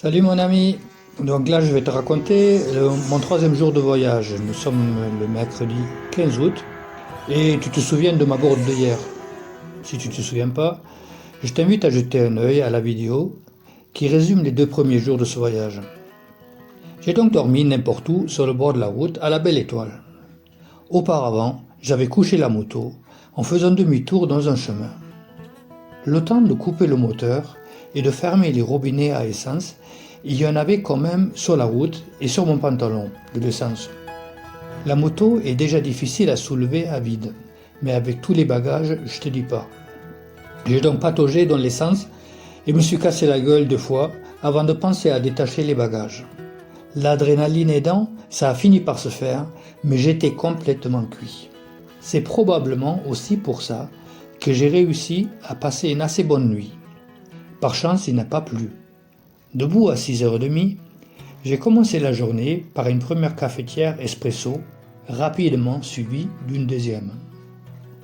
Salut mon ami, donc là je vais te raconter mon troisième jour de voyage. Nous sommes le mercredi 15 août et tu te souviens de ma bourde d'hier. Si tu ne te souviens pas, je t'invite à jeter un œil à la vidéo qui résume les 2 premiers jours de ce voyage. J'ai donc dormi n'importe où sur le bord de la route à la belle étoile. Auparavant, j'avais couché la moto en faisant demi-tour dans un chemin. Le temps de couper le moteur et de fermer les robinets à essence, il y en avait quand même sur la route et sur mon pantalon de l'essence. La moto est déjà difficile à soulever à vide, mais avec tous les bagages, je te dis pas. J'ai donc pataugé dans l'essence et me suis cassé la gueule 2 fois avant de penser à détacher les bagages. L'adrénaline aidant, ça a fini par se faire, mais j'étais complètement cuit. C'est probablement aussi pour ça que j'ai réussi à passer une assez bonne nuit. Par chance, il n'a pas plu. Debout à 6h30, j'ai commencé la journée par une première cafetière espresso, rapidement suivie d'une deuxième.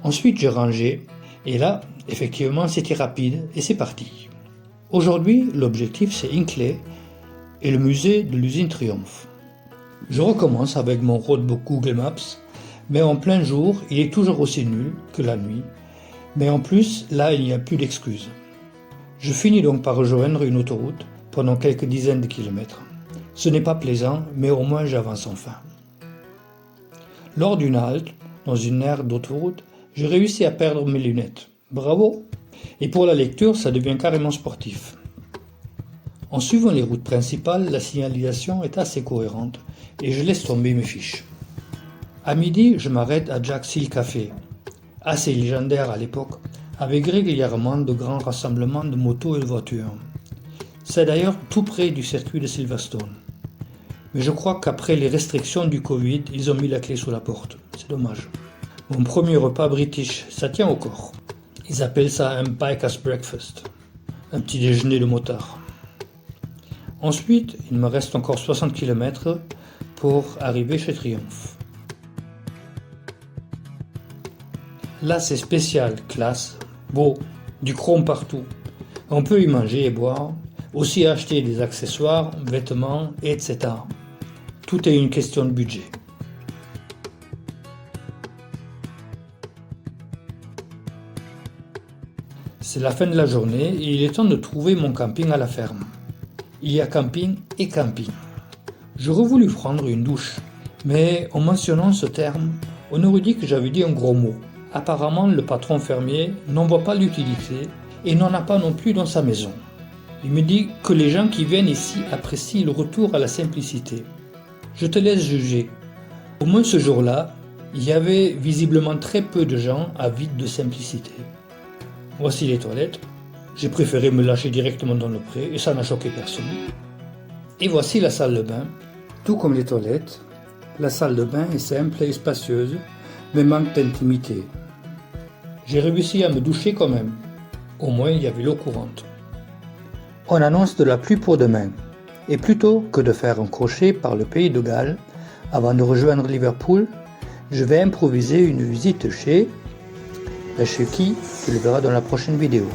Ensuite, j'ai rangé, et là, effectivement, c'était rapide, et c'est parti. Aujourd'hui, l'objectif, c'est Hinckley et le musée de l'usine Triumph. Je recommence avec mon roadbook Google Maps, mais en plein jour, il est toujours aussi nul que la nuit, mais en plus, là, il n'y a plus d'excuses. Je finis donc par rejoindre une autoroute pendant quelques dizaines de kilomètres. Ce n'est pas plaisant, mais au moins j'avance enfin. Lors d'une halte, dans une aire d'autoroute, j'ai réussi à perdre mes lunettes. Bravo! Et pour la lecture, ça devient carrément sportif. En suivant les routes principales, la signalisation est assez cohérente et je laisse tomber mes fiches. À midi, je m'arrête à Jack Seal Café, assez légendaire à l'époque, avec régulièrement de grands rassemblements de motos et de voitures. C'est d'ailleurs tout près du circuit de Silverstone. Mais je crois qu'après les restrictions du Covid, ils ont mis la clé sous la porte. C'est dommage. Mon premier repas british, ça tient au corps. Ils appellent ça un biker's breakfast, un petit déjeuner de motard. Ensuite, il me reste encore 60 km pour arriver chez Triumph. Là, c'est spécial, classe, beau, du chrome partout. On peut y manger et boire, aussi acheter des accessoires, vêtements, etc. Tout est une question de budget. C'est la fin de la journée et il est temps de trouver mon camping à la ferme. Il y a camping et camping. J'aurais voulu prendre une douche, mais en mentionnant ce terme, on aurait dit que j'avais dit un gros mot. Apparemment, le patron fermier n'en voit pas l'utilité et n'en a pas non plus dans sa maison. Il me dit que les gens qui viennent ici apprécient le retour à la simplicité. Je te laisse juger. Au moins ce jour-là, il y avait visiblement très peu de gens avides de simplicité. Voici les toilettes. J'ai préféré me lâcher directement dans le pré et ça n'a choqué personne. Et voici la salle de bain. Tout comme les toilettes, la salle de bain est simple et spacieuse, mais manque d'intimité. J'ai réussi à me doucher quand même. Au moins, il y avait l'eau courante. On annonce de la pluie pour demain. Et plutôt que de faire un crochet par le pays de Galles, avant de rejoindre Liverpool, je vais improviser une visite chez qui, tu le verras dans la prochaine vidéo.